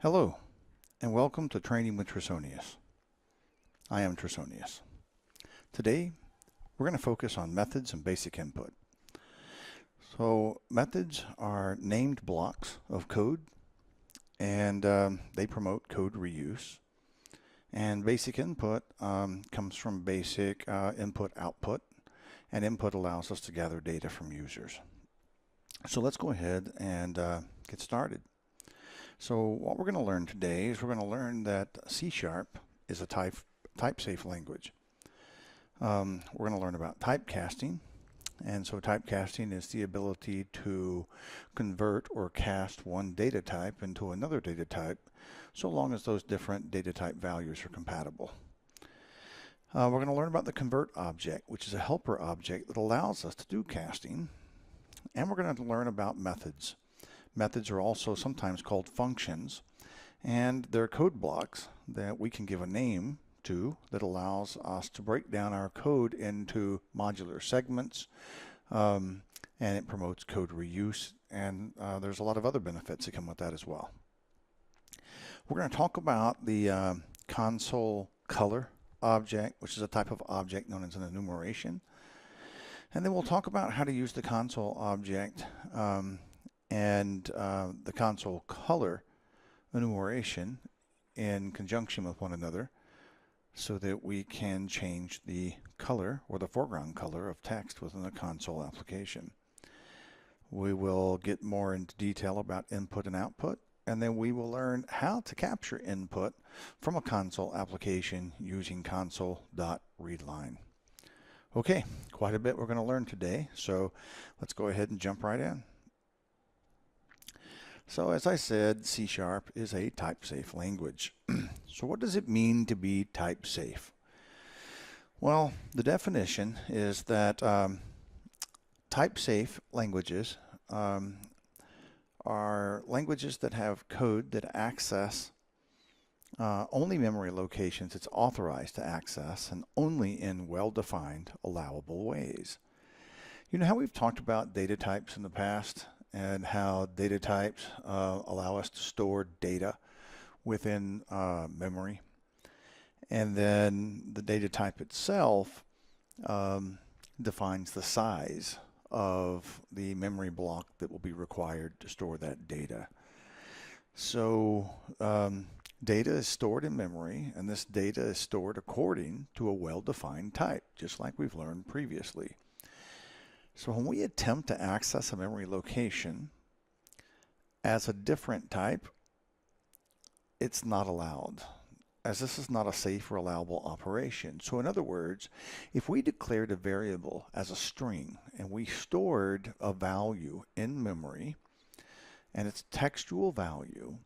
Hello, and welcome to Training with Trisonius. I am Trisonius. Today, we're going to focus on methods and basic input. So, methods are named blocks of code, and they promote code reuse. And basic input comes from basic input-output, and input allows us to gather data from users. So let's go ahead and get started. So what we're going to learn today is we're going to learn that C# is a type-safe language. We're going to learn about typecasting. And so typecasting is the ability to convert or cast one data type into another data type, so long as those different data type values are compatible. We're going to learn about the convert object, which is a helper object that allows us to do casting. And we're going to learn about methods. Methods are also sometimes called functions, and they're code blocks that we can give a name to that allows us to break down our code into modular segments, and it promotes code reuse, and there's a lot of other benefits that come with that as well. We're going to talk about the CONSOLECOLOR object, which is a type of object known as an enumeration, and then we'll talk about how to use the console object and the CONSOLECOLOR enumeration in conjunction with one another so that we can change the color or the foreground color of text within the console application. We will get more into detail about input and output, and then we will learn how to capture input from a console application using CONSOLE.READLINE. Okay, quite a bit we're going to learn today, so let's go ahead and jump right in. So as I said, C# is a type-safe language. So what does it mean to be type-safe? Well, the definition is that type-safe languages are languages that have code that access only memory locations it's authorized to access and only in well-defined, allowable ways. You know how we've talked about data types in the past, and how data types allow us to store data within memory. And then the data type itself defines the size of the memory block that will be required to store that data. So data is stored in memory, and this data is stored according to a well-defined type, just like we've learned previously. So when we attempt to access a memory location as a different type, it's not allowed, as this is not a safe or allowable operation. So in other words, if we declared a variable as a string and we stored a value in memory and it's textual value,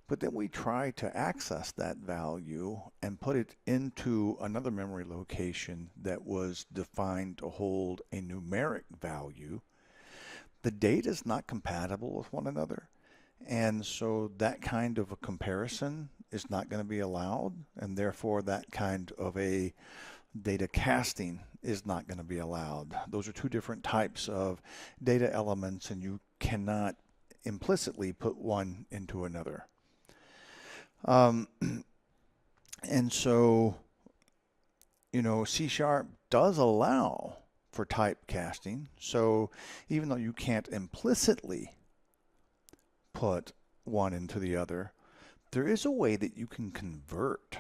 but then we try to access that value and put it into another memory location that was defined to hold a numeric value, the data is not compatible with one another. And so that kind of a comparison is not going to be allowed, and therefore that kind of a data casting is not going to be allowed. Those are two different types of data elements, and you cannot implicitly put one into another. And so, you know, C# does allow for typecasting. So even though you can't implicitly put one into the other, there is a way that you can convert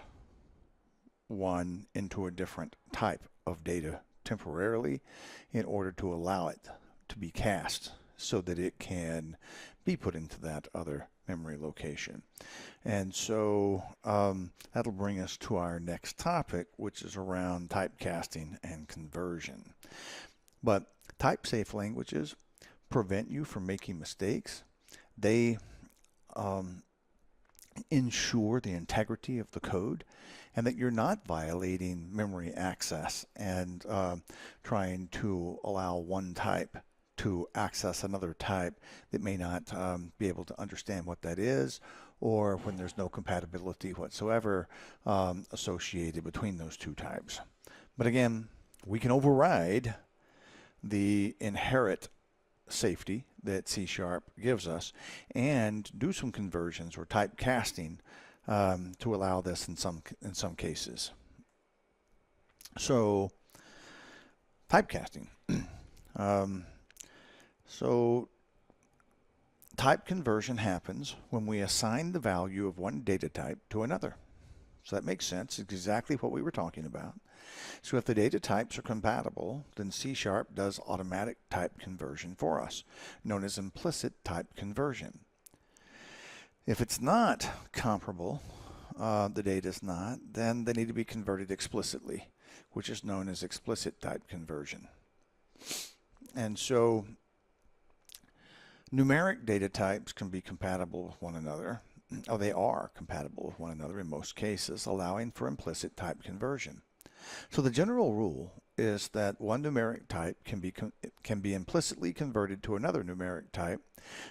one into a different type of data temporarily in order to allow it to be cast so that it can be put into that other memory location. And so that'll bring us to our next topic, which is around typecasting and conversion. But type-safe languages prevent you from making mistakes. They ensure the integrity of the code and that you're not violating memory access and trying to allow one type to access another type that may not be able to understand what that is, or when there's no compatibility whatsoever associated between those two types. But again, we can override the inherent safety that C# gives us and do some conversions or typecasting to allow this in some cases. So typecasting. So type conversion happens when we assign the value of one data type to another. So that makes sense. It's exactly what we were talking about. So if the data types are compatible, then C# does automatic type conversion for us, known as implicit type conversion. If it's not comparable, the data is not, then they need to be converted explicitly, which is known as explicit type conversion. And so numeric data types can be compatible with one another. Oh, they are compatible with one another in most cases, allowing for implicit type conversion. So the general rule is that one numeric type can be implicitly converted to another numeric type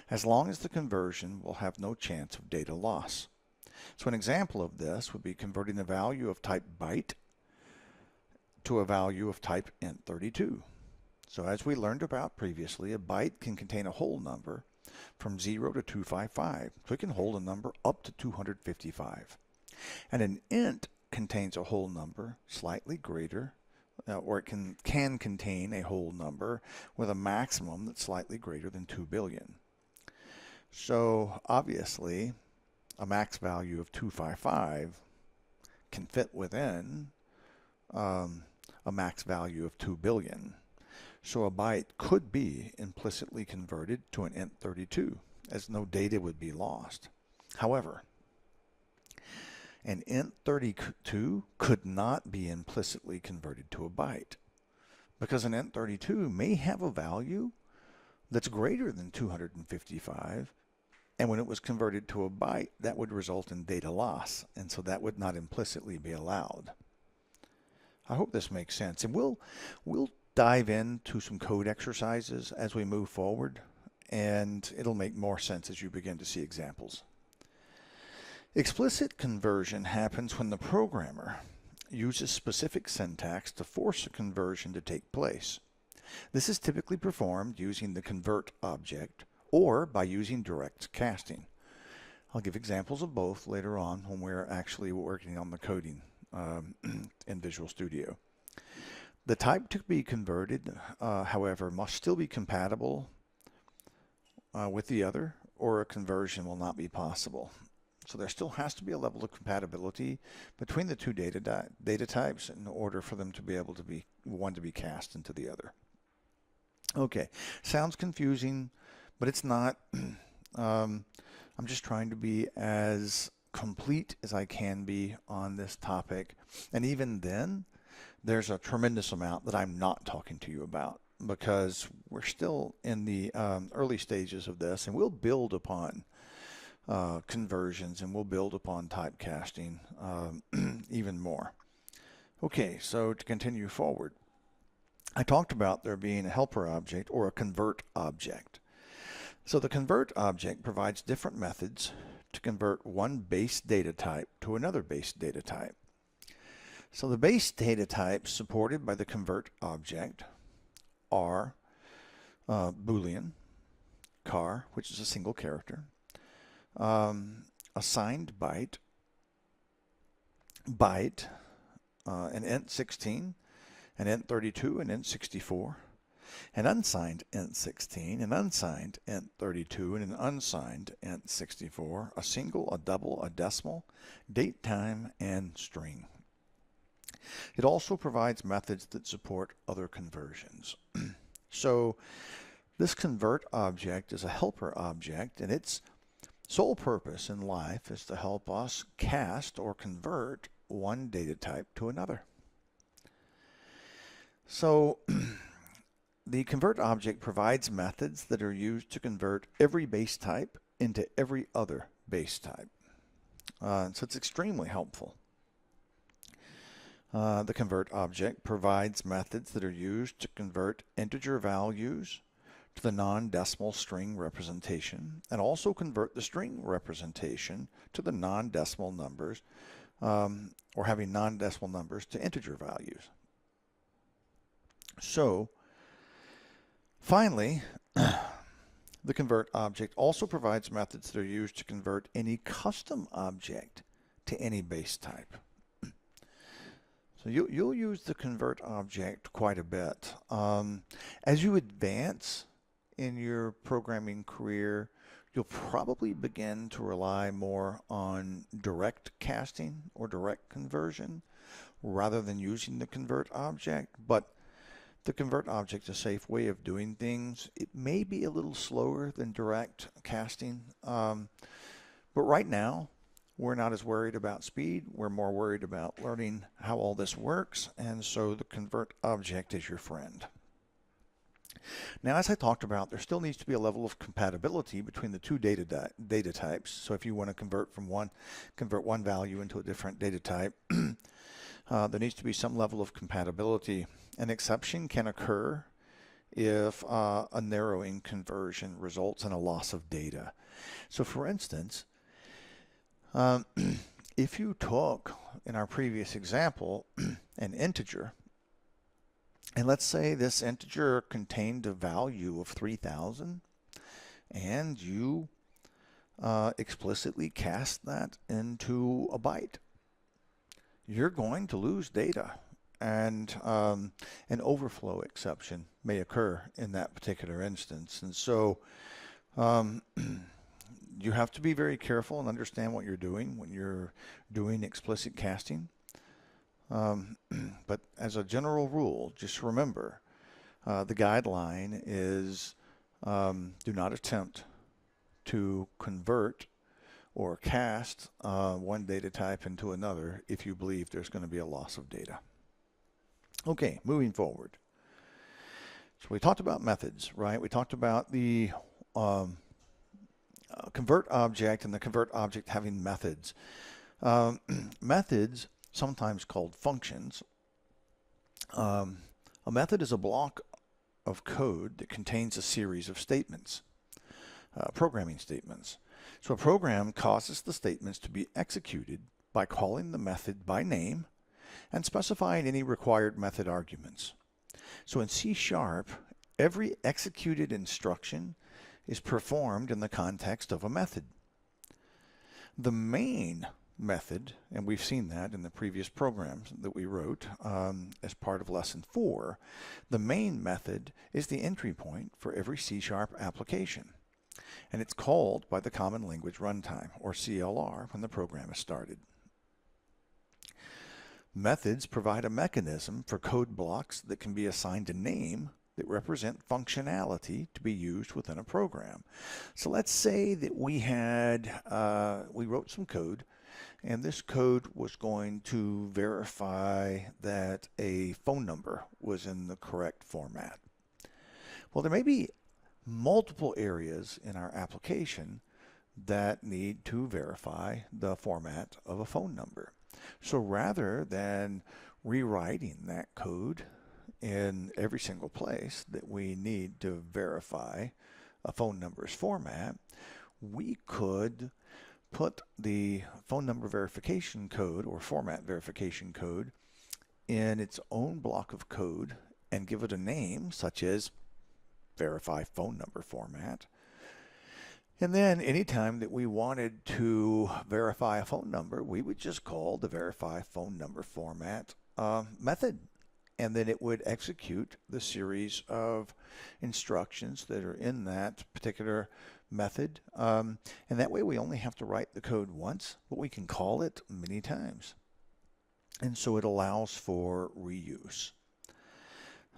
as long as the conversion will have no chance of data loss. So an example of this would be converting the value of type byte to a value of type int32. So as we learned about previously, a byte can contain a whole number from 0 to 255. So it can hold a number up to 255. And an int contains a whole number slightly greater, or it can contain a whole number with a maximum that's slightly greater than 2 billion. So obviously, a max value of 255 can fit within a max value of 2 billion. So a byte could be implicitly converted to an int32, as no data would be lost. However, an int32 could not be implicitly converted to a byte, because an int32 may have a value that's greater than 255, and when it was converted to a byte, that would result in data loss, and so that would not implicitly be allowed. I hope this makes sense, and we'll dive into some code exercises as we move forward, and it'll make more sense as you begin to see examples. Explicit conversion happens when the programmer uses specific syntax to force a conversion to take place. This is typically performed using the convert object or by using direct casting. I'll give examples of both later on when we're actually working on the coding in Visual Studio. The type to be converted, however, must still be compatible with the other, or a conversion will not be possible. So there still has to be a level of compatibility between the two data types in order for them to be able to be one to be cast into the other. Okay, sounds confusing, but it's not. I'm just trying to be as complete as I can be on this topic, and even then, there's a tremendous amount that I'm not talking to you about because we're still in the early stages of this, and we'll build upon conversions and we'll build upon typecasting even more. Okay, so to continue forward, I talked about there being a helper object or a convert object. So the convert object provides different methods to convert one base data type to another base data type. So the base data types supported by the convert object are Boolean, char, which is a single character, assigned byte, an int16, an int32, an int64, an unsigned int16, an unsigned int32, and an unsigned int64, a single, a double, a decimal, date, time, and string. It also provides methods that support other conversions. So this convert object is a helper object, and its sole purpose in life is to help us cast or convert one data type to another. So the convert object provides methods that are used to convert every base type into every other base type. So it's extremely helpful. The convert object provides methods that are used to convert integer values to the non-decimal string representation and also convert the string representation to the non-decimal numbers or having non-decimal numbers to integer values. So finally, the convert object also provides methods that are used to convert any custom object to any base type. So you'll use the convert object quite a bit. As you advance in your programming career, you'll probably begin to rely more on direct casting or direct conversion rather than using the convert object. But the convert object is a safe way of doing things. It may be a little slower than direct casting, but right now we're not as worried about speed. We're more worried about learning how all this works, and so the convert object is your friend. Now, as I talked about, there still needs to be a level of compatibility between the two data types. So if you want to convert one value into a different data type, there needs to be some level of compatibility. An exception can occur if a narrowing conversion results in a loss of data. So for instance, if you took, in our previous example, an integer, and let's say this integer contained a value of 3,000, and you explicitly cast that into a byte, you're going to lose data, and an overflow exception may occur in that particular instance. And so you have to be very careful and understand what you're doing when you're doing explicit casting. But as a general rule, just remember, the guideline is do not attempt to convert or cast one data type into another if you believe there's going to be a loss of data. Okay, moving forward. So we talked about methods, right? We talked about the convert object and the convert object having methods. Methods, sometimes called functions. A method is a block of code that contains a series of statements, programming statements. So a program causes the statements to be executed by calling the method by name and specifying any required method arguments. So in C#, every executed instruction is performed in the context of a method. The main method, and we've seen that in the previous programs that we wrote as part of lesson 4, the main method is the entry point for every C# application. And it's called by the Common Language Runtime, or CLR, when the program is started. Methods provide a mechanism for code blocks that can be assigned a name that represent functionality to be used within a program. So let's say that we wrote some code, and this code was going to verify that a phone number was in the correct format. Well, there may be multiple areas in our application that need to verify the format of a phone number. So rather than rewriting that code in every single place that we need to verify a phone number's format, we could put the phone number verification code or format verification code in its own block of code and give it a name such as verify phone number format. And then anytime that we wanted to verify a phone number, we would just call the verify phone number format method. And then it would execute the series of instructions that are in that particular method. And that way we only have to write the code once, but we can call it many times. And so it allows for reuse.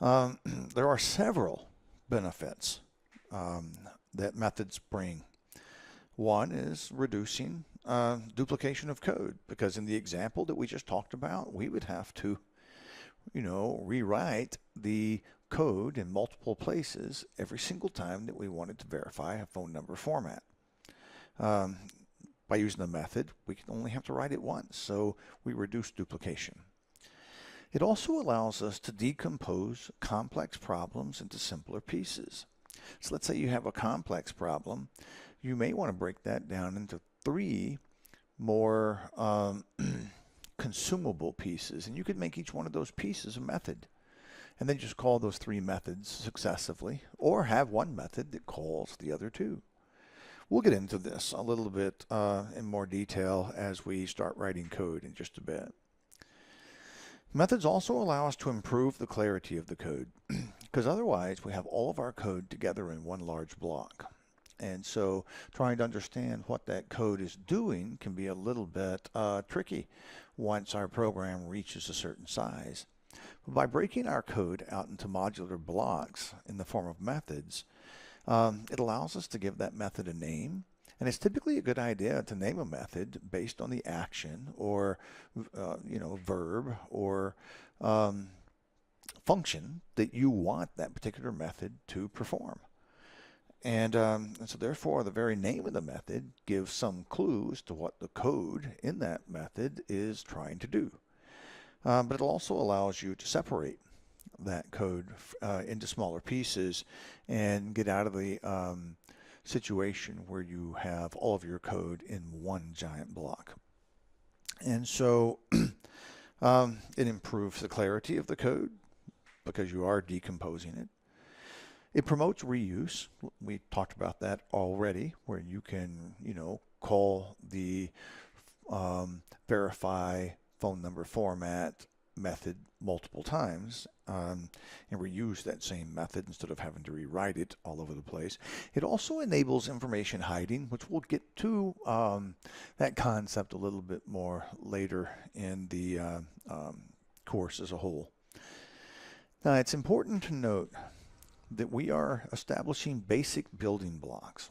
There are several benefits that methods bring. One is reducing duplication of code, because in the example that we just talked about, we would have to rewrite the code in multiple places every single time that we wanted to verify a phone number format. By using the method, we can only have to write it once, so we reduce duplication. It also allows us to decompose complex problems into simpler pieces. So let's say you have a complex problem. You may want to break that down into 3 more consumable pieces, and you could make each one of those pieces a method. and then just call those 3 methods successively, or have one method that calls the other 2. We'll get into this a little bit in more detail as we start writing code in just a bit. Methods also allow us to improve the clarity of the code, because otherwise we have all of our code together in one large block. And so trying to understand what that code is doing can be a little bit tricky once our program reaches a certain size. By breaking our code out into modular blocks in the form of methods, it allows us to give that method a name. And it's typically a good idea to name a method based on the action or verb or function that you want that particular method to perform. And so therefore the very name of the method gives some clues to what the code in that method is trying to do. But it also allows you to separate that code into smaller pieces and get out of the situation where you have all of your code in one giant block. And so it improves the clarity of the code because you are decomposing it. It promotes reuse. We talked about that already, where you can, call the verify phone number format method multiple times and reuse that same method instead of having to rewrite it all over the place. It also enables information hiding, which we'll get to that concept a little bit more later in the course as a whole. Now, it's important to note that we are establishing basic building blocks.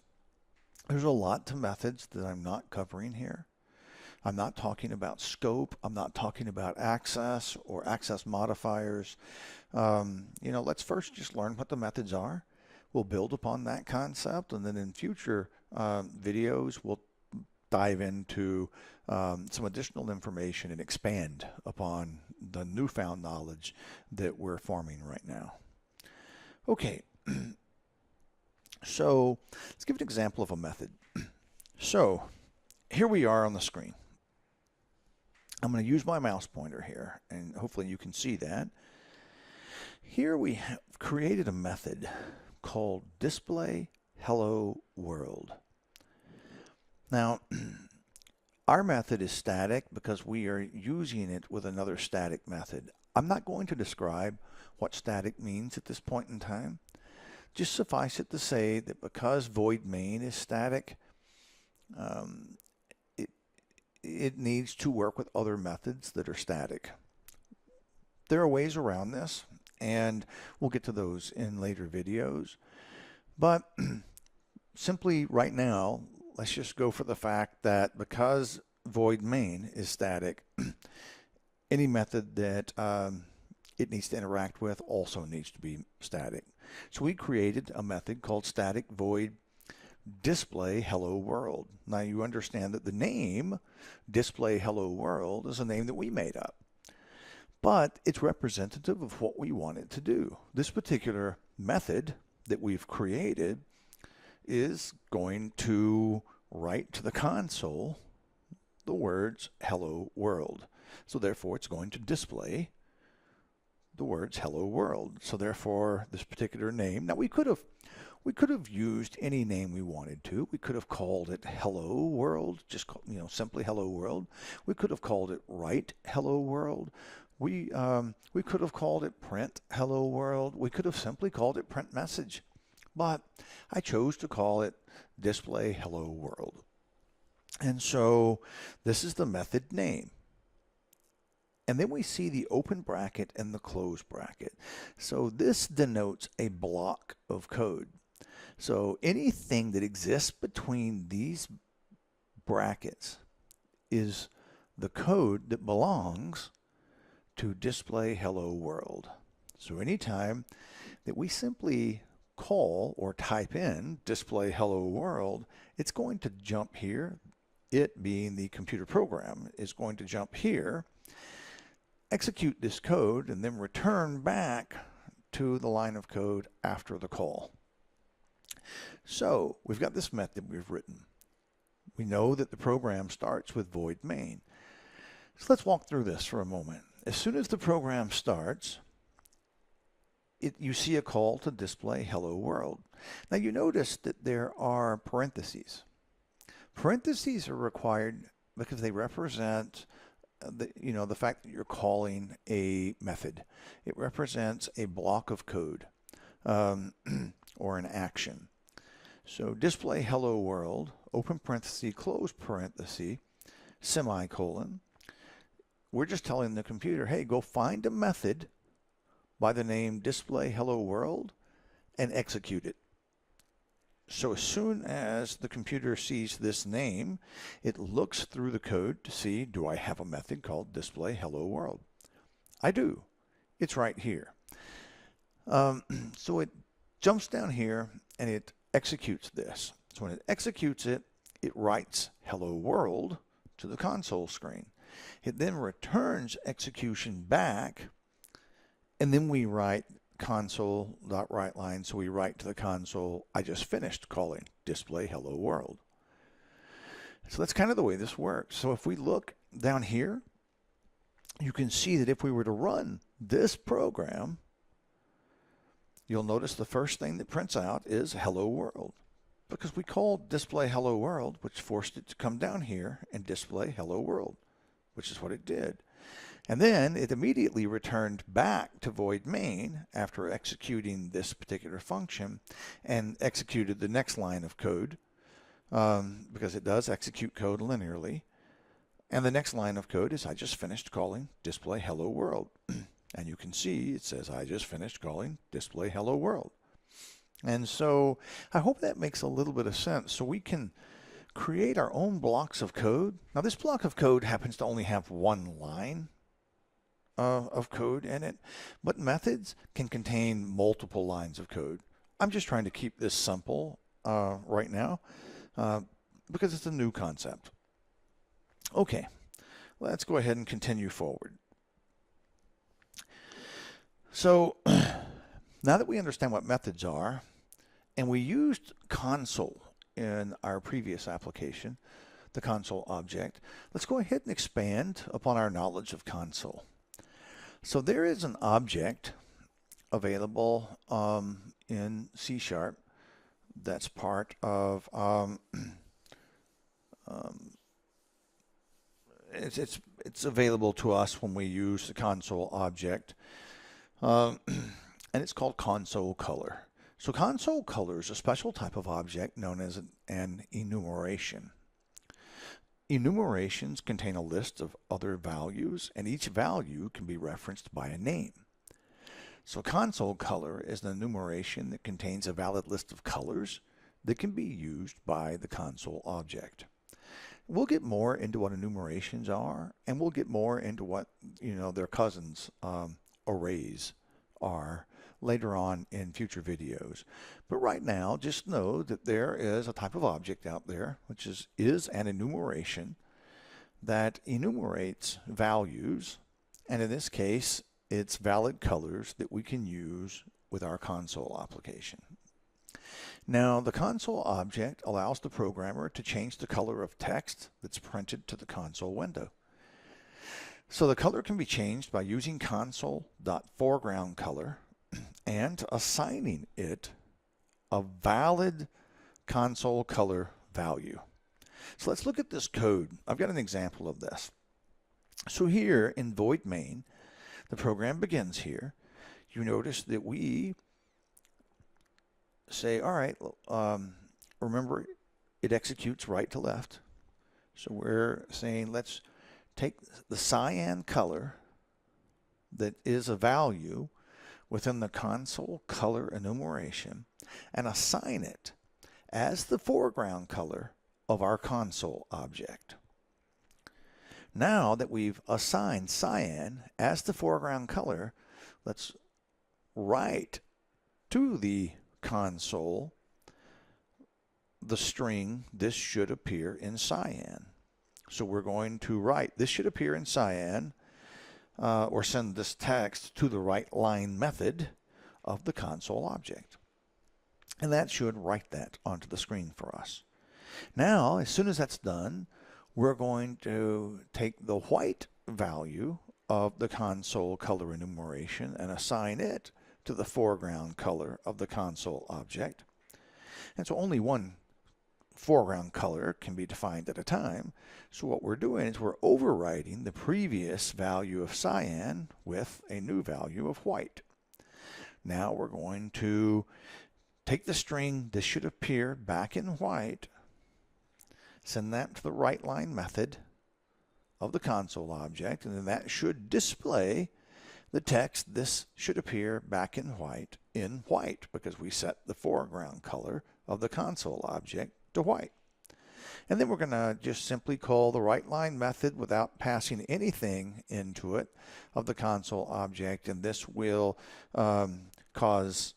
There's a lot to methods that I'm not covering here. I'm not talking about scope. I'm not talking about access or access modifiers. Let's first just learn what the methods are. We'll build upon that concept, and then in future videos, we'll dive into some additional information and expand upon the newfound knowledge that we're forming right now. Okay, so let's give an example of a method. So here we are on the screen. I'm going to use my mouse pointer here, and hopefully you can see that. Here we have created a method called display hello world. Now, our method is static because we are using it with another static method. I'm not going to describe what static means at this point in time. Just suffice it to say that because void main is static, it needs to work with other methods that are static. There are ways around this, and we'll get to those in later videos. But simply right now, let's just go for the fact that because void main is static, any method that it needs to interact with also needs to be static. So we created a method called static void display hello world. Now you understand that the name display hello world is a name that we made up, but it's representative of what we want it to do. This particular method that we've created is going to write to the console the words hello world. So therefore it's going to display the words hello world. So therefore this particular name, now we could have used any name we wanted to. We could have called it hello world, just simply hello world. We could have called it write hello world. We could have called it print hello world. We could have simply called it print message. But I chose to call it display hello world. And so this is the method name. And then we see the open bracket and the close bracket. So this denotes a block of code. So anything that exists between these brackets is the code that belongs to display hello world. So anytime that we simply call or type in display hello world, it's going to jump here. It being the computer program is going to jump here, execute this code, and then return back to the line of code after the call. So we've got this method we've written. We know that the program starts with void main. So let's walk through this for a moment. As soon as the program starts, you see a call to display hello world. Now you notice that there are parentheses. Parentheses are required because they represent the fact that you're calling a method. It represents a block of code or an action. So display hello world, open parenthesis, close parenthesis, semicolon. We're just telling the computer, hey, go find a method by the name display hello world and execute it. So as soon as the computer sees this name, it looks through the code to see, do I have a method called display hello world? I do. It's right here. So it jumps down here and it executes this. So when it executes it, it writes hello world to the console screen. It then returns execution back, and then we write CONSOLE.READLINE, so we write to the console, I just finished calling display hello world. So that's kind of the way this works. So if we look down here, you can see that if we were to run this program, you'll notice the first thing that prints out is hello world, because we called display hello world, which forced it to come down here and display hello world, which is what it did. And then it immediately returned back to void main after executing this particular function and executed the next line of code, because it does execute code linearly. And the next line of code is I just finished calling display hello world. And you can see it says I just finished calling display hello world. And so I hope that makes a little bit of sense. So we can create our own blocks of code. Now this block of code happens to only have one line of code in it, but methods can contain multiple lines of code. I'm just trying to keep this simple right now because it's a new concept. Okay, let's go ahead and continue forward. So now that we understand what methods are, and we used console in our previous application, the console object, let's go ahead and expand upon our knowledge of console. So there is an object available in C# that's part of it's available to us when we use the console object, and it's called CONSOLECOLOR. So CONSOLECOLOR is a special type of object known as an enumeration. Enumerations contain a list of other values, and each value can be referenced by a name. So CONSOLECOLOR is an enumeration that contains a valid list of colors that can be used by the console object. We'll get more into what enumerations are, and we'll get more into what their cousins, arrays, are later on in future videos. But right now, just know that there is a type of object out there, which is an enumeration that enumerates values, and in this case, it's valid colors that we can use with our console application. Now, the console object allows the programmer to change the color of text that's printed to the console window. So the color can be changed by using CONSOLE.FOREGROUNDCOLOR and assigning it a valid console color value. So let's look at this code. I've got an example of this. So here in void main, the program begins here. You notice that we say, all right, remember it executes right to left. So we're saying let's take the cyan color that is a value within the console color enumeration and assign it as the foreground color of our console object. Now that we've assigned cyan as the foreground color, let's write to the console the string, this should appear in cyan. So we're going to write, this should appear in cyan, or send this text to the WriteLine method of the console object. And that should write that onto the screen for us. Now, as soon as that's done, we're going to take the white value of the console color enumeration and assign it to the foreground color of the console object. And so only one foreground color can be defined at a time. So what we're doing is we're overriding the previous value of cyan with a new value of white. Now we're going to take the string, this should appear back in white, send that to the WriteLine method of the console object, and then that should display the text. This should appear back in white because we set the foreground color of the console object to white. And then we're going to just simply call the WriteLine method without passing anything into it of the console object, and this will cause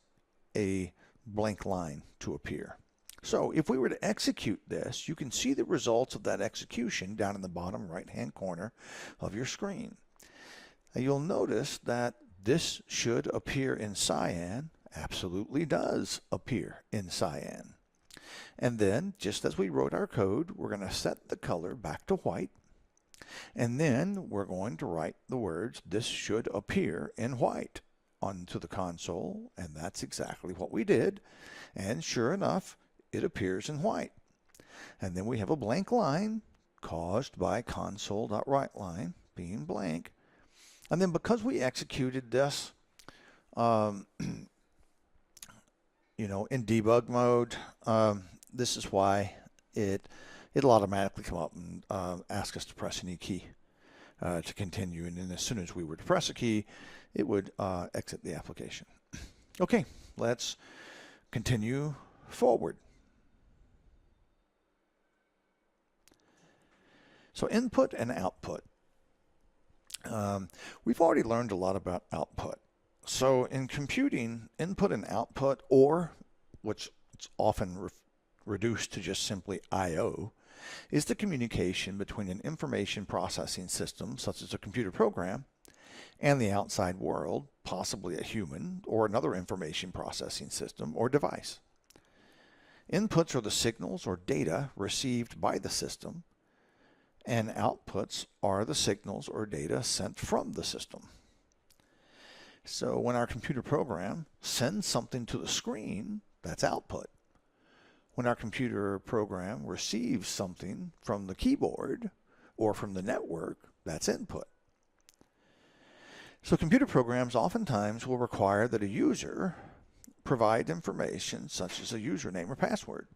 a blank line to appear. So if we were to execute this, you can see the results of that execution down in the bottom right-hand corner of your screen. Now you'll notice that this should appear in cyan, absolutely does appear in cyan. And then, just as we wrote our code, we're going to set the color back to white, and then we're going to write the words, "This should appear in white," onto the console, and that's exactly what we did. And sure enough, it appears in white. And then we have a blank line caused by console.WriteLine being blank. And then because we executed this, in debug mode, this is why it'll automatically come up and ask us to press any key to continue. And then as soon as we were to press a key, it would exit the application. Okay, let's continue forward. So input and output. We've already learned a lot about output. So in computing, input and output, or which it's often reduced to just simply I/O, is the communication between an information processing system, such as a computer program, and the outside world, possibly a human or another information processing system or device. Inputs are the signals or data received by the system, and outputs are the signals or data sent from the system. So when our computer program sends something to the screen, that's output. When our computer program receives something from the keyboard or from the network, that's input. So computer programs oftentimes will require that a user provide information such as a username or password.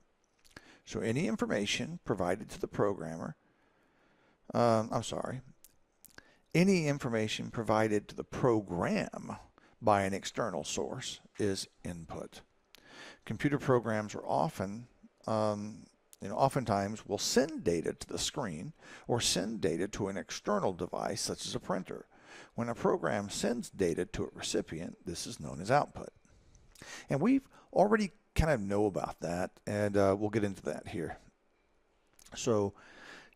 So any information provided to the programmer, any information provided to the program by an external source is input. Computer programs are oftentimes will send data to the screen or send data to an external device such as a printer. When a program sends data to a recipient, this is known as output. And we've already kind of know about that, and we'll get into that here. So,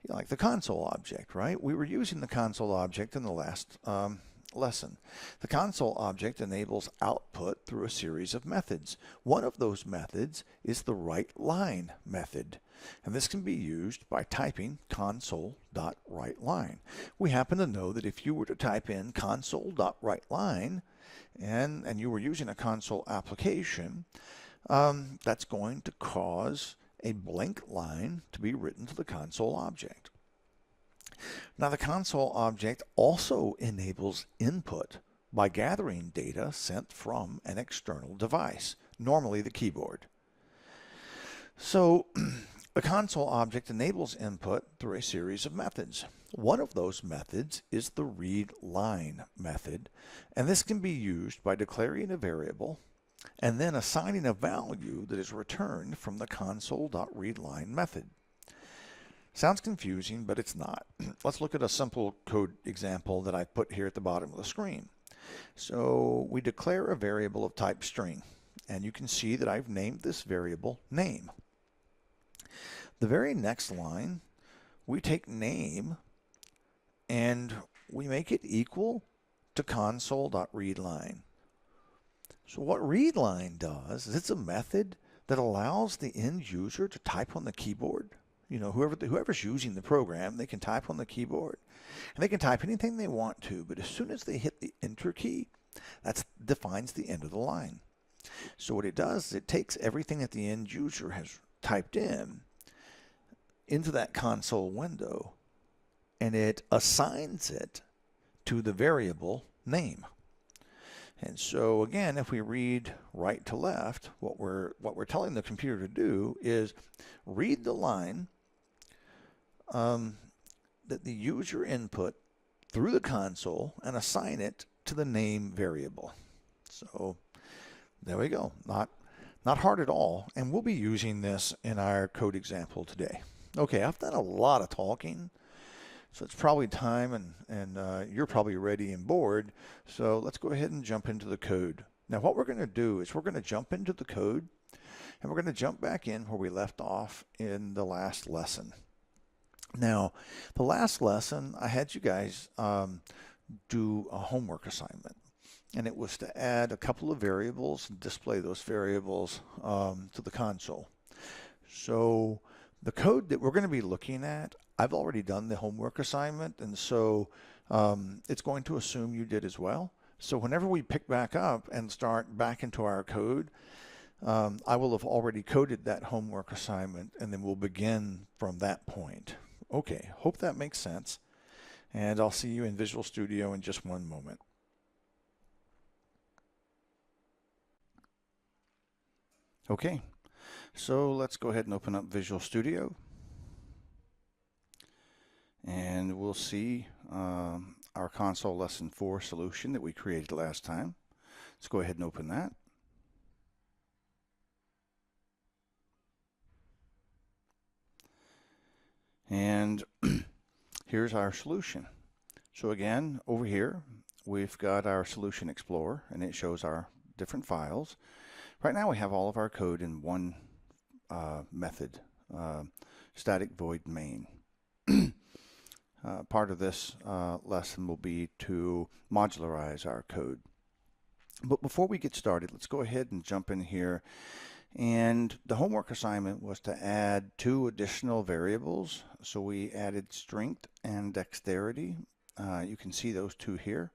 like the console object, right? We were using the console object in the last lesson. The console object enables output through a series of methods. One of those methods is the WriteLine method, and this can be used by typing console.WriteLine. We happen to know that if you were to type in console.WriteLine and you were using a console application, that's going to cause a blank line to be written to the console object. Now the console object also enables input by gathering data sent from an external device, normally the keyboard. So the console object enables input through a series of methods. One of those methods is the readLine method, and this can be used by declaring a variable and then assigning a value that is returned from the console.readline method. Sounds confusing, but it's not. Let's look at a simple code example that I put here at the bottom of the screen. So we declare a variable of type string, and you can see that I've named this variable name. The very next line, we take name and we make it equal to console.readline. So what readline does is it's a method that allows the end user to type on the keyboard. You know, whoever's using the program, they can type on the keyboard. And they can type anything they want to, but as soon as they hit the enter key, That defines the end of the line. So what it does is it takes everything that the end user has typed in into that console window, and it assigns it to the variable name. And so again, if we read right to left, what we're telling the computer to do is read the line that the user input through the console and assign it to the name variable. So there we go. Not hard at all, and we'll be using this in our code example today. Okay, I've done a lot of talking, so it's probably time, and you're probably ready and bored, so let's go ahead and jump into the code. Now what we're going to do is we're going to jump into the code, and we're going to jump back in where we left off in the last lesson. Now, the last lesson, I had you guys do a homework assignment, and it was to add a couple of variables and display those variables to the console. So the code that we're going to be looking at, I've already done the homework assignment, and so it's going to assume you did as well. So whenever we pick back up and start back into our code, I will have already coded that homework assignment, and then we'll begin from that point. Okay, hope that makes sense, and I'll see you in Visual Studio in just one moment. Okay, so let's go ahead and open up Visual Studio, and we'll see our Console Lesson 4 solution that we created last time. Let's go ahead and open that. And here's our solution. So again, over here, we've got our Solution Explorer, and it shows our different files. Right now we have all of our code in one method, static void main. Part of this lesson will be to modularize our code. But before we get started, let's go ahead and jump in here. And the homework assignment was to add 2 additional variables. So we added strength and dexterity. You can see those 2 here.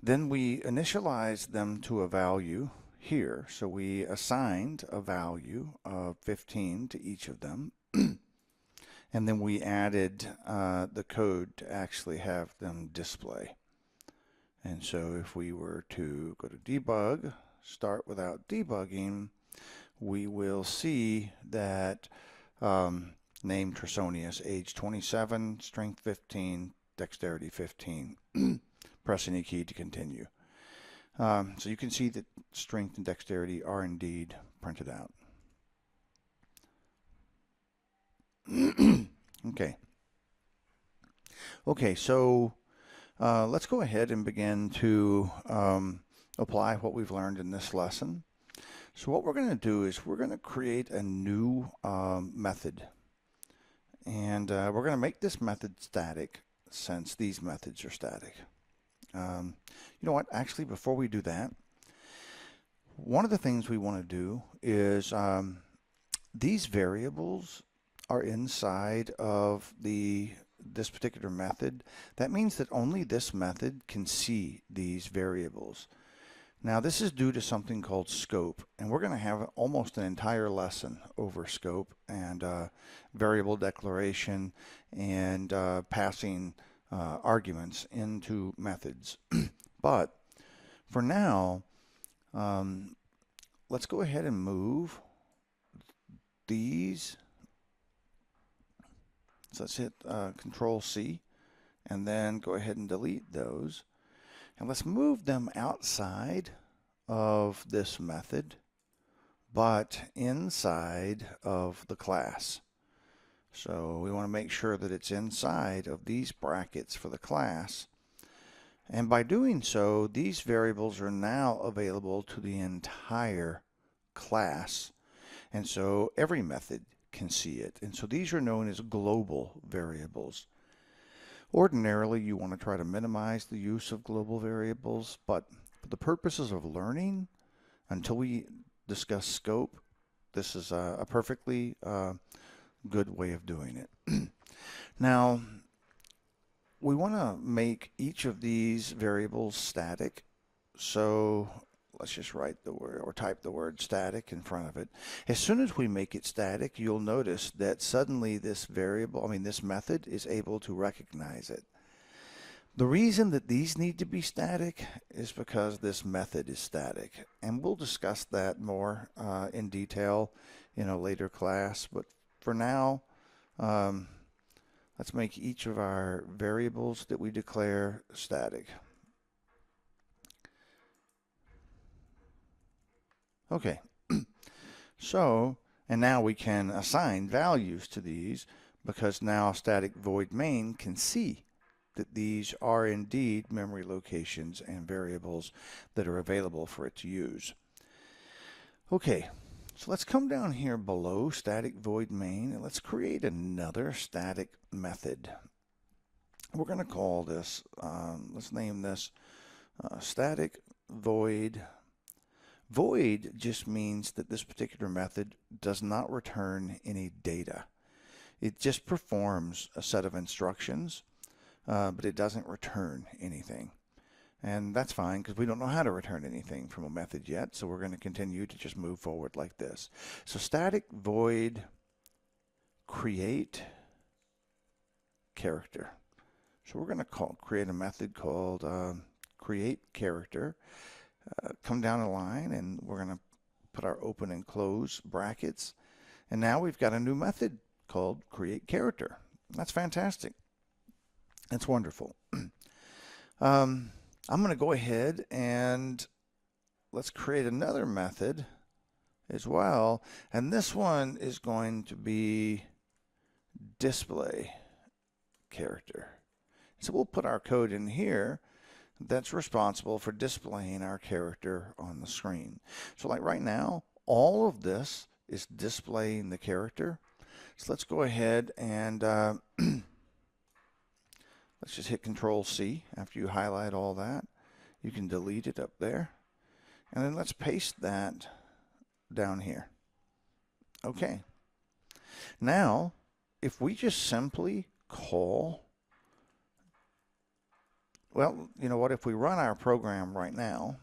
Then we initialized them to a value here. So we assigned a value of 15 to each of them. And then we added the code to actually have them display. And so if we were to go to debug, start without debugging, we will see that name Trisonius, age 27, strength 15, dexterity 15. Press any key to continue. So you can see that strength and dexterity are indeed printed out. Okay, so let's go ahead and begin to apply what we've learned in this lesson. So what we're going to do is we're going to create a new method, and we're going to make this method static since these methods are static. You know what, actually before we do that, one of the things we want to do is these variables are inside of this particular method. That means that only this method can see these variables. Now this is due to something called scope, and we're going to have almost an entire lesson over scope and variable declaration and passing arguments into methods. But for now, let's go ahead and move these. So let's hit Control C and then go ahead and delete those. And let's move them outside of this method, but inside of the class. So we want to make sure that it's inside of these brackets for the class. And by doing so, these variables are now available to the entire class. And so every method can see it. And so these are known as global variables. Ordinarily, you want to try to minimize the use of global variables, but for the purposes of learning, until we discuss scope, this is a perfectly good way of doing it. Now, we want to make each of these variables static, So let's just write the word or type the word static in front of it. As soon as we make it static, you'll notice that suddenly this variable, this method is able to recognize it. The reason that these need to be static is because this method is static, and we'll discuss that more in detail in a later class. But for now, let's make each of our variables that we declare static. Okay, so, and now we can assign values to these because now static void main can see that these are indeed memory locations and variables that are available for it to use. Okay, so let's come down here below static void main and let's create another static method. We're going to call this, let's name this static void. Void just means that this particular method does not return any data. It just performs a set of instructions, but it doesn't return anything. And that's fine because we don't know how to return anything from a method yet, so we're going to continue to just move forward like this. So static void create character. So we're going to create a method called create character. Come down the line and we're going to put our open and close brackets. And now we've got a new method called create character. That's fantastic. That's wonderful. I'm going to go ahead and let's create another method as well. And this one is going to be display character. So we'll put our code in here that's responsible for displaying our character on the screen. So like right now, all of this is displaying the character. So let's go ahead and let's just hit Control C after you highlight all that. You can delete it up there. And then let's paste that down here. Okay. Now, if we just simply call, well, you know what, if we run our program right now,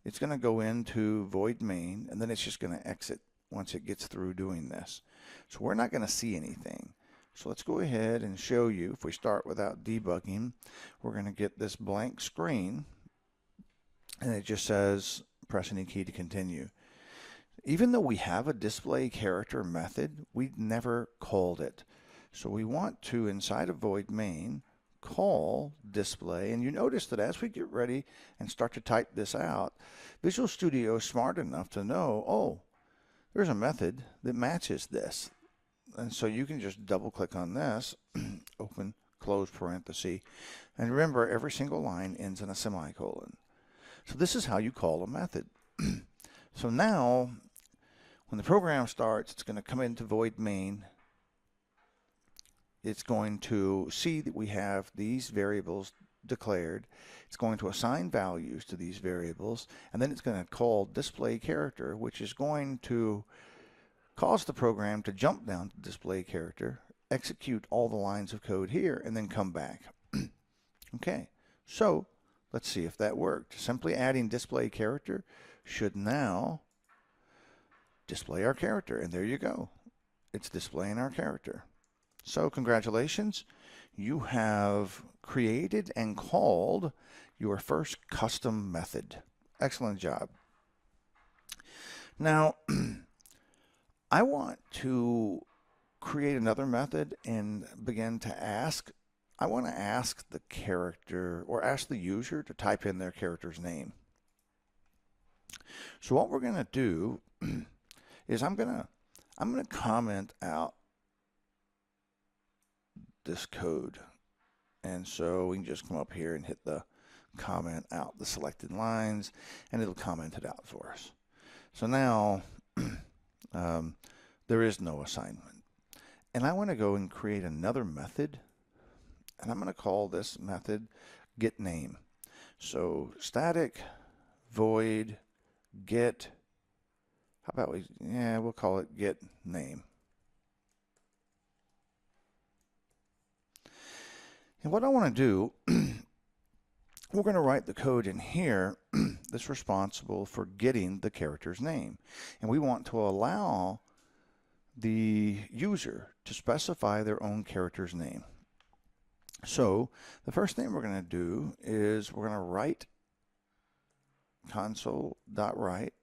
it's going to go into void main, and then it's just going to exit once it gets through doing this. So we're not going to see anything. So let's go ahead and show you, if we start without debugging, we're going to get this blank screen, and it just says, press any key to continue. Even though we have a display character method, we never called it. So we want to, inside of void main, call display, and you notice that as we get ready and start to type this out, Visual Studio is smart enough to know, oh, there's a method that matches this. And so you can just double click on this, open, close parenthesis, and remember every single line ends in a semicolon. So this is how you call a method. So now when the program starts, it's going to come into void main. It's going to see that we have these variables declared. It's going to assign values to these variables, and then it's going to call display character, which is going to cause the program to jump down to display character, execute all the lines of code here, and then come back. Okay, so let's see if that worked. Simply adding display character should now display our character, and there you go. It's displaying our character. So congratulations, you have created and called your first custom method. Excellent job. Now, I want to create another method and begin to ask. I want to ask the character, or ask the user to type in their character's name. So what we're going to do is I'm going to comment out this code, and so we can just come up here and hit the comment out the selected lines, and it'll comment it out for us. So now there is no assignment, and I want to go and create another method, and I'm going to call this method getName. So static void get, how about we'll call it getName. And what I want to do we're going to write the code in here that's responsible for getting the character's name. And we want to allow the user to specify their own character's name. So the first thing we're going to do is we're going to write console.write,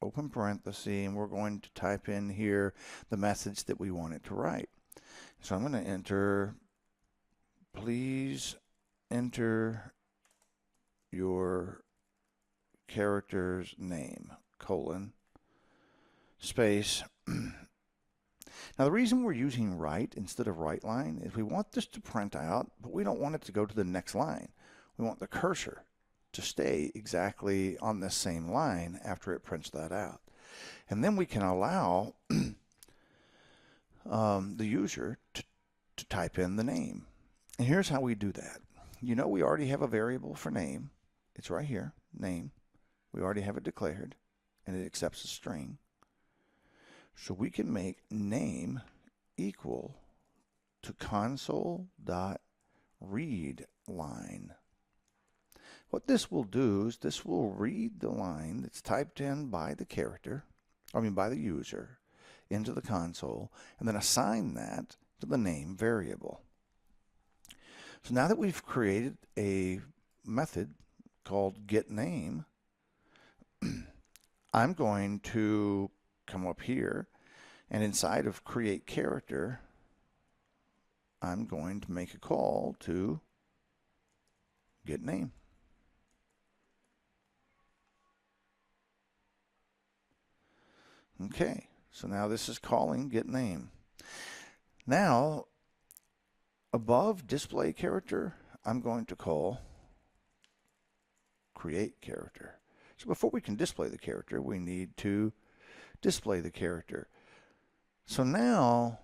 open parenthesis, and we're going to type in here the message that we want it to write. So I'm going to enter, please enter your character's name, colon, space. Now the reason we're using write instead of write line is we want this to print out, but we don't want it to go to the next line. We want the cursor to stay exactly on this same line after it prints that out. And then we can allow the user to type in the name. And here's how we do that. You know, we already have a variable for name. It's right here, name. We already have it declared, and it accepts a string. So we can make name equal to console.readline. What this will do is this will read the line that's typed in by the character, by the user, into the console, and then assign that to the name variable. So now that we've created a method called getName, I'm going to come up here, and inside of create character, I'm going to make a call to getName. Okay, so now this is calling getName. Now, above display character, I'm going to call create character. So before we can display the character, we need to display the character. So now,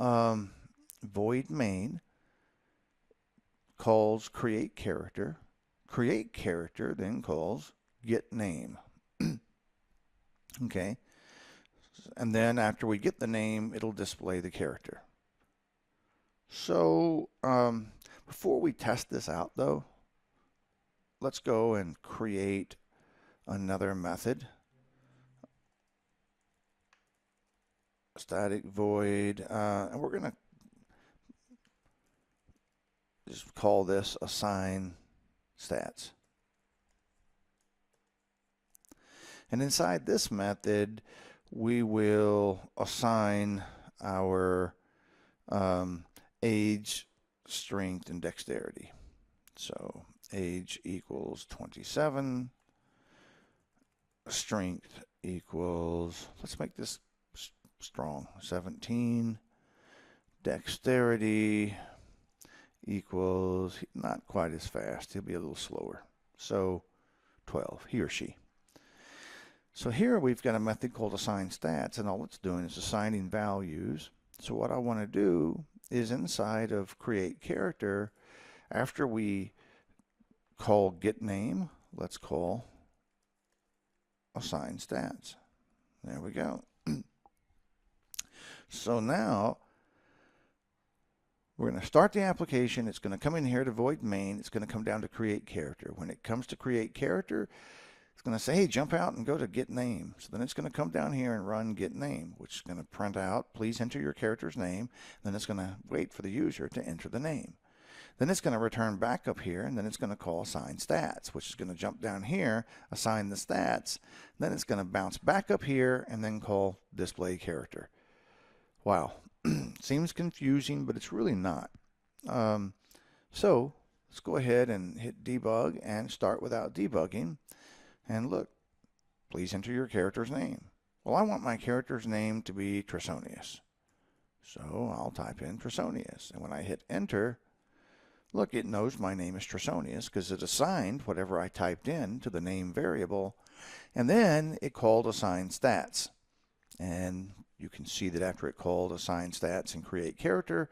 void main calls create character. Create character then calls getName. Okay. And then after we get the name, it'll display the character. So before we test this out though, let's go and create another method. Static void, and we're going to just call this assign stats. And inside this method, we will assign our age, strength, and dexterity. So age equals 27, strength equals, let's make this strong, 17, dexterity equals, not quite as fast, he'll be a little slower, so 12, he or she. So here we've got a method called assign stats, and all it's doing is assigning values. So what I want to do is inside of create character, after we call getName, let's call assign stats. There we go. So now we're going to start the application. It's going to come in here to void main. It's going to come down to create character. When it comes to create character, it's going to say, hey, jump out and go to getName. So then it's going to come down here and run getName, which is going to print out, please enter your character's name. Then it's going to wait for the user to enter the name. Then it's going to return back up here, and then it's going to call assign stats, which is going to jump down here, assign the stats. Then it's going to bounce back up here and then call display character. Wow, seems confusing, but it's really not. So let's go ahead and hit debug and start without debugging. And look, please enter your character's name. Well, I want my character's name to be Trisonius. So I'll type in Trisonius. And when I hit enter, look, it knows my name is Trisonius because it assigned whatever I typed in to the name variable. And then it called assign stats. And you can see that after it called assign stats and create character,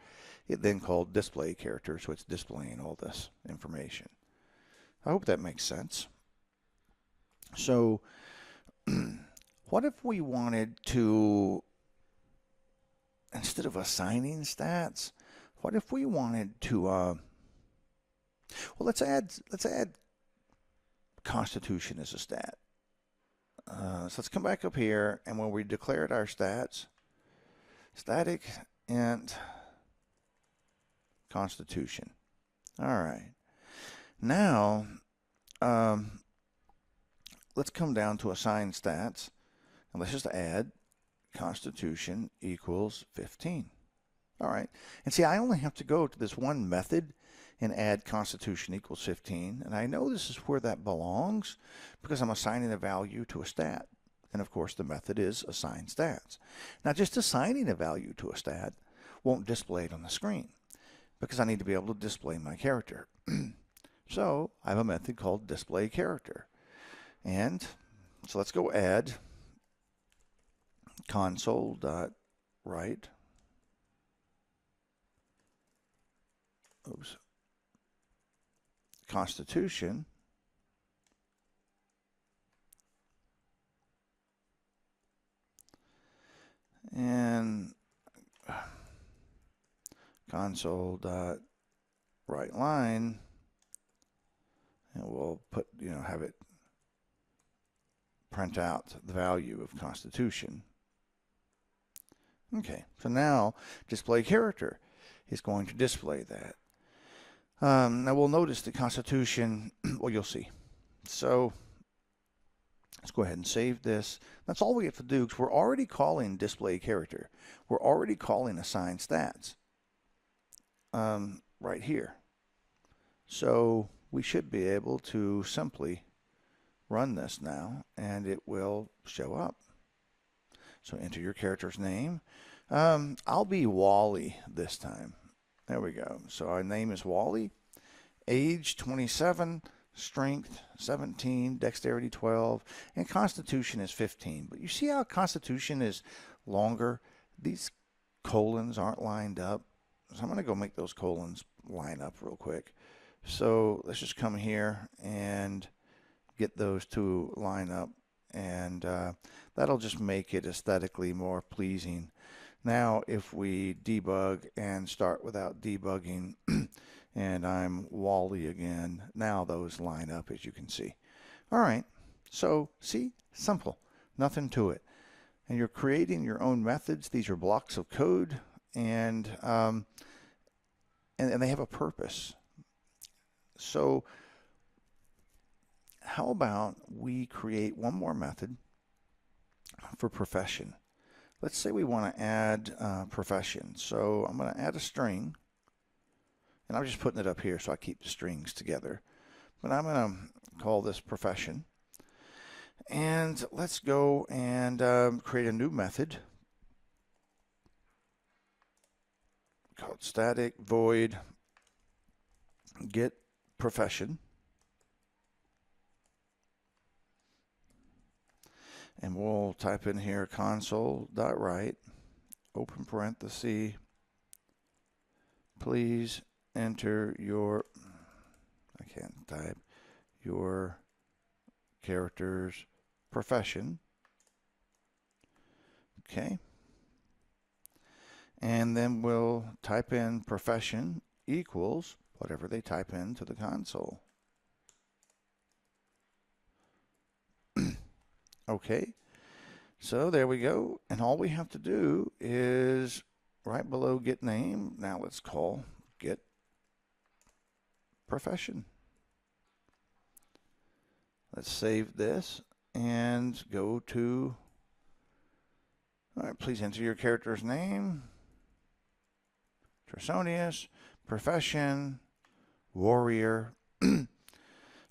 it then called display character. So it's displaying all this information. I hope that makes sense. So what if we wanted to, instead of assigning stats, what if we wanted to Well, let's add Constitution as a stat. So let's come back up here, and when we declared our stats, static int Constitution. All right. Now, let's come down to assign stats, and let's just add Constitution equals 15. All right. And see, I only have to go to this one method and add Constitution equals 15. And I know this is where that belongs because I'm assigning a value to a stat. And of course, the method is assign stats. Now, just assigning a value to a stat won't display it on the screen because I need to be able to display my character. So I have a method called display character. And so let's go add console.write. Oops. Constitution and console.WriteLine, and we'll put, have it print out the value of Constitution. Okay, so now display character is going to display that. Now we'll notice the Constitution, well, you'll see. So let's go ahead and save this. That's all we have to do because we're already calling display character. We're already calling assign stats right here. So we should be able to simply run this now and it will show up. So enter your character's name. I'll be Wally this time. There we go. So our name is Wally. Age 27, strength 17, dexterity 12, and constitution is 15. But you see how constitution is longer? These colons aren't lined up. So I'm going to go make those colons line up real quick. So let's just come here and get those to line up. And that'll just make it aesthetically more pleasing. Now, if we debug and start without debugging, and I'm Wally again, now those line up as you can see. All right, so see, simple, nothing to it. And you're creating your own methods. These are blocks of code, and they have a purpose. So how about we create one more method for profession? Let's say we want to add profession. So I'm going to add a string, and I'm just putting it up here so I keep the strings together. But I'm going to call this profession. And let's go and create a new method called static void get profession. And we'll type in here console.write, open parenthesis, please enter your, I can't type, your character's profession. Okay. And then we'll type in profession equals whatever they type into the console. Okay, so there we go. And all we have to do is right below get name. Now let's call get profession. Let's save this and go to, all right, please enter your character's name. Trusonius, profession, warrior.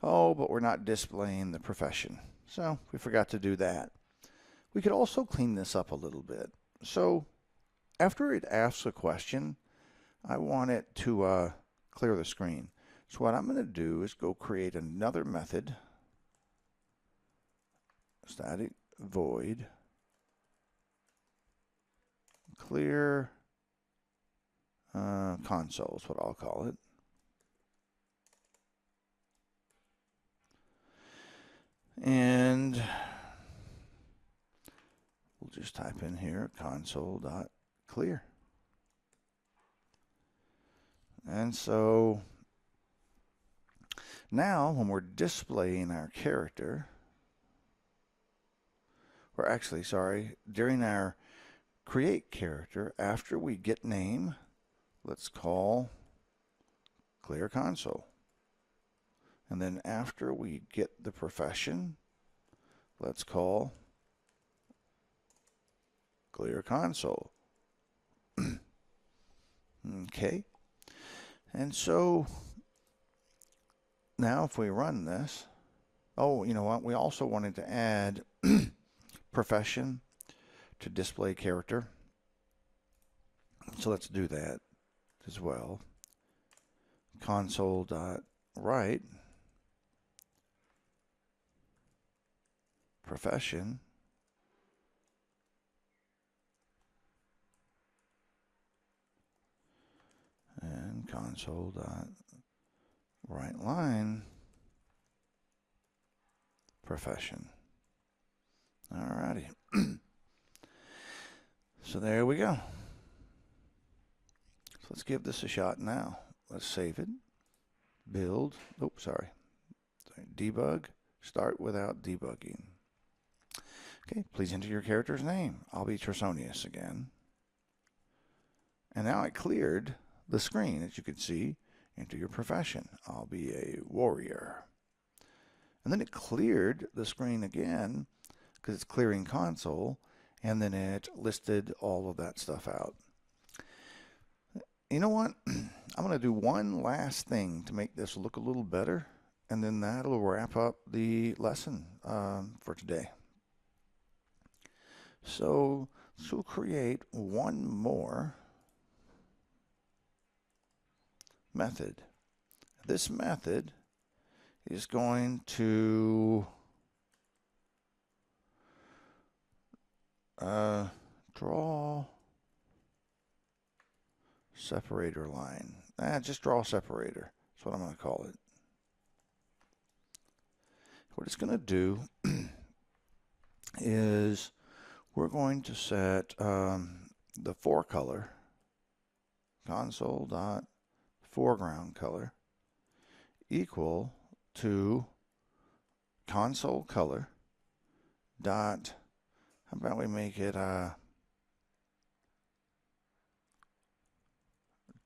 Oh, but we're not displaying the profession. So we forgot to do that. We could also clean this up a little bit. So after it asks a question, I want it to clear the screen. So what I'm going to do is go create another method, static void clear console is what I'll call it. And we'll just type in here console.clear. And so Now, when we're displaying our character, or actually, sorry, during our create character, after we get name, let's call clear console. And then after we get the profession, let's call clear console. Okay. And so now if we run this, oh, you know what? We also wanted to add profession to display character. So let's do that as well. Console.write profession and console.WriteLine profession. Alrighty. So there we go. So let's give this a shot now. Let's save it. Build. Oops, sorry. Debug. Start without debugging. Okay, please enter your character's name. I'll be Tresonius again. And now it cleared the screen, as you can see. Enter your profession. I'll be a warrior. And then it cleared the screen again because it's clearing console, and then it listed all of that stuff out. You know what? I'm going to do one last thing to make this look a little better, and then that'll wrap up the lesson for today. So we'll create one more method. This method is going to draw separator line. Just draw separator. That's what I'm going to call it. What it's going to do is we're going to set the forecolor, console.foreground color, equal to console color dot, how about we make it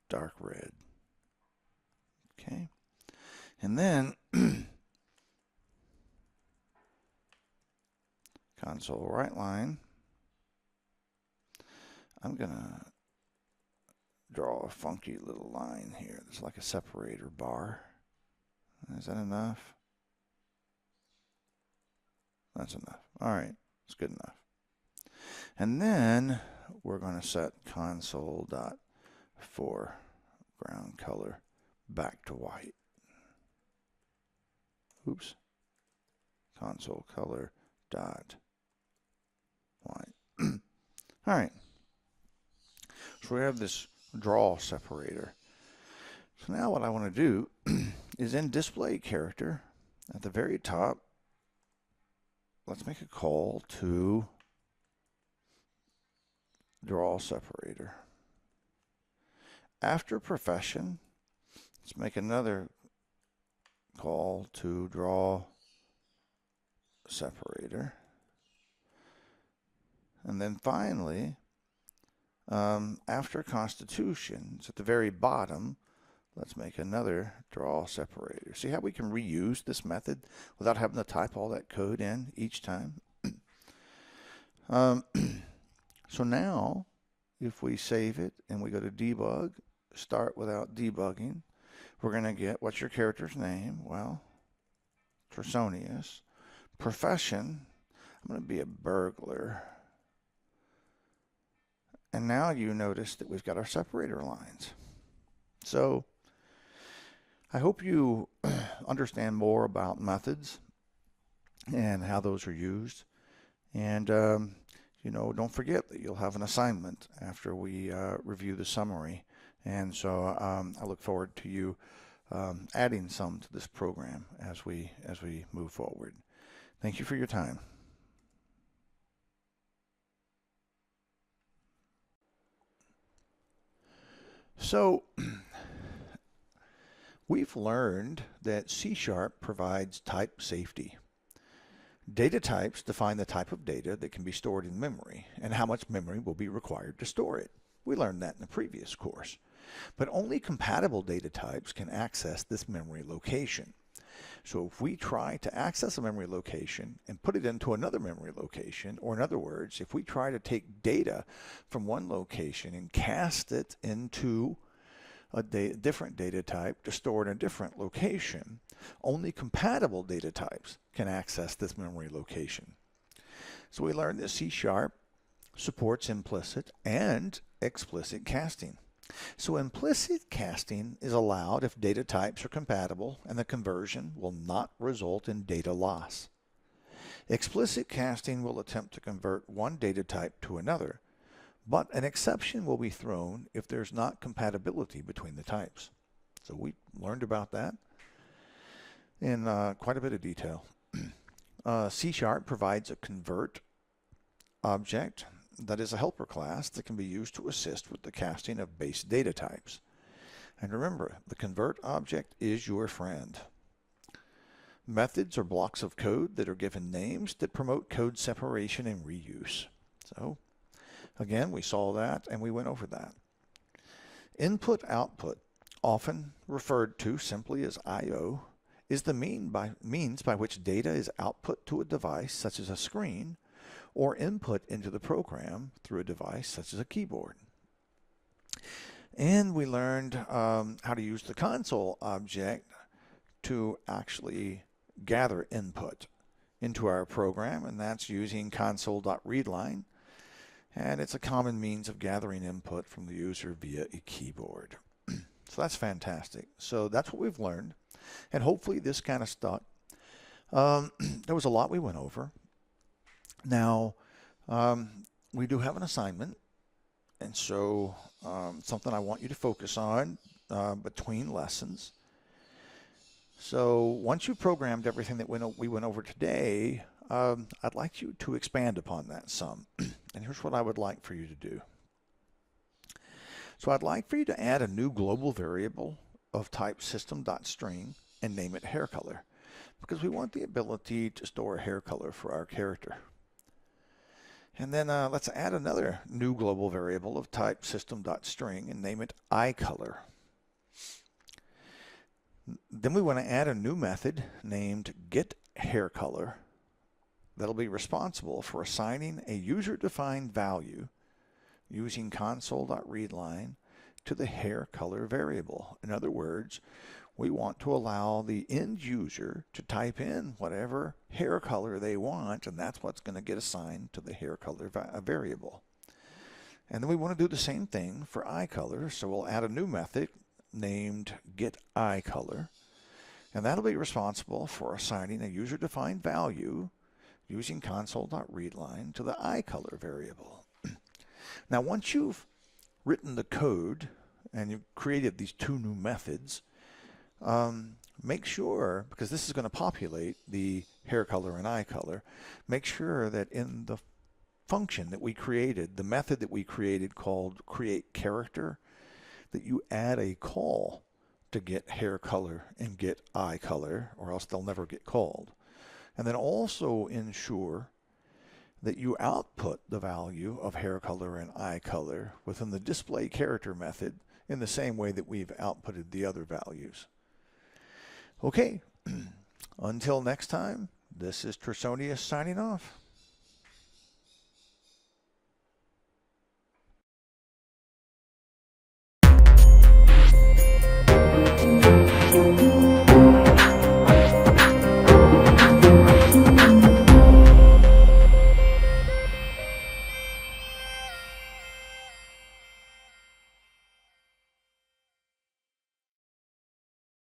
dark red. Okay. And then CONSOLE.WRITELINE, I'm going to draw a funky little line here. It's like a separator bar. Is that enough? That's enough. All right. It's good enough. And then we're going to set console.foreground color back to white. Oops. Console color dot white. All right. So we have this draw separator. So now what I want to do is in display character at the very top, let's make a call to draw separator. After profession, let's make another call to draw separator. And then finally, after constitution, it's at the very bottom, let's make another draw separator. See how we can reuse this method without having to type all that code in each time? So now, if we save it and we go to debug, start without debugging, we're going to get, what's your character's name? Well, Tresonius. Profession, I'm going to be a burglar. And now you notice that we've got our separator lines. So I hope you understand more about methods and how those are used. And, you know, don't forget that you'll have an assignment after we review the summary. And so I look forward to you adding some to this program as we move forward. Thank you for your time. So We've learned that C# provides type safety. Data types define the type of data that can be stored in memory and how much memory will be required to store it. We learned that in the previous course. But only compatible data types can access this memory location. So if we try to access a memory location and put it into another memory location, or in other words, if we try to take data from one location and cast it into a different data type to store in a different location, only compatible data types can access this memory location. So we learned that C# supports implicit and explicit casting. So implicit casting is allowed if data types are compatible and the conversion will not result in data loss. Explicit casting will attempt to convert one data type to another, but an exception will be thrown if there's not compatibility between the types. So we learned about that in quite a bit of detail. C# provides a convert object that is a helper class that can be used to assist with the casting of base data types. And remember, the convert object is your friend. Methods are blocks of code that are given names that promote code separation and reuse. So again, we saw that and we went over that. Input-output, often referred to simply as I/O, is the means by which data is output to a device such as a screen or input into the program through a device such as a keyboard. And we learned how to use the console object to actually gather input into our program, and that's using CONSOLE.READLINE. And it's a common means of gathering input from the user via a keyboard. So that's fantastic. So that's what we've learned. And hopefully this kind of stuck. There was a lot we went over. Now, we do have an assignment. And so something I want you to focus on between lessons. So once you programmed everything that we went over today, I'd like you to expand upon that some. And here's what I would like for you to do. So I'd like for you to add a new global variable of type system.string and name it hair color, because we want the ability to store a hair color for our character. And then let's add another new global variable of type system.string and name it eye color. Then we want to add a new method named getHairColor that'll be responsible for assigning a user-defined value using console.readline to the hair color variable. In other words, we want to allow the end user to type in whatever hair color they want, and that's what's going to get assigned to the hair color variable. And then we want to do the same thing for eye color, so we'll add a new method named getEyeColor, and that'll be responsible for assigning a user-defined value using console.readline to the eye color variable. Now, once you've written the code and you've created these two new methods, make sure, because this is going to populate the hair color and eye color, make sure that in the function that we created, the method that we created called createCharacter, that you add a call to get hair color and get eye color, or else they'll never get called. And then also ensure that you output the value of hair color and eye color within the display character method in the same way that we've outputted the other values. Okay, until next time, this is Trisonius signing off.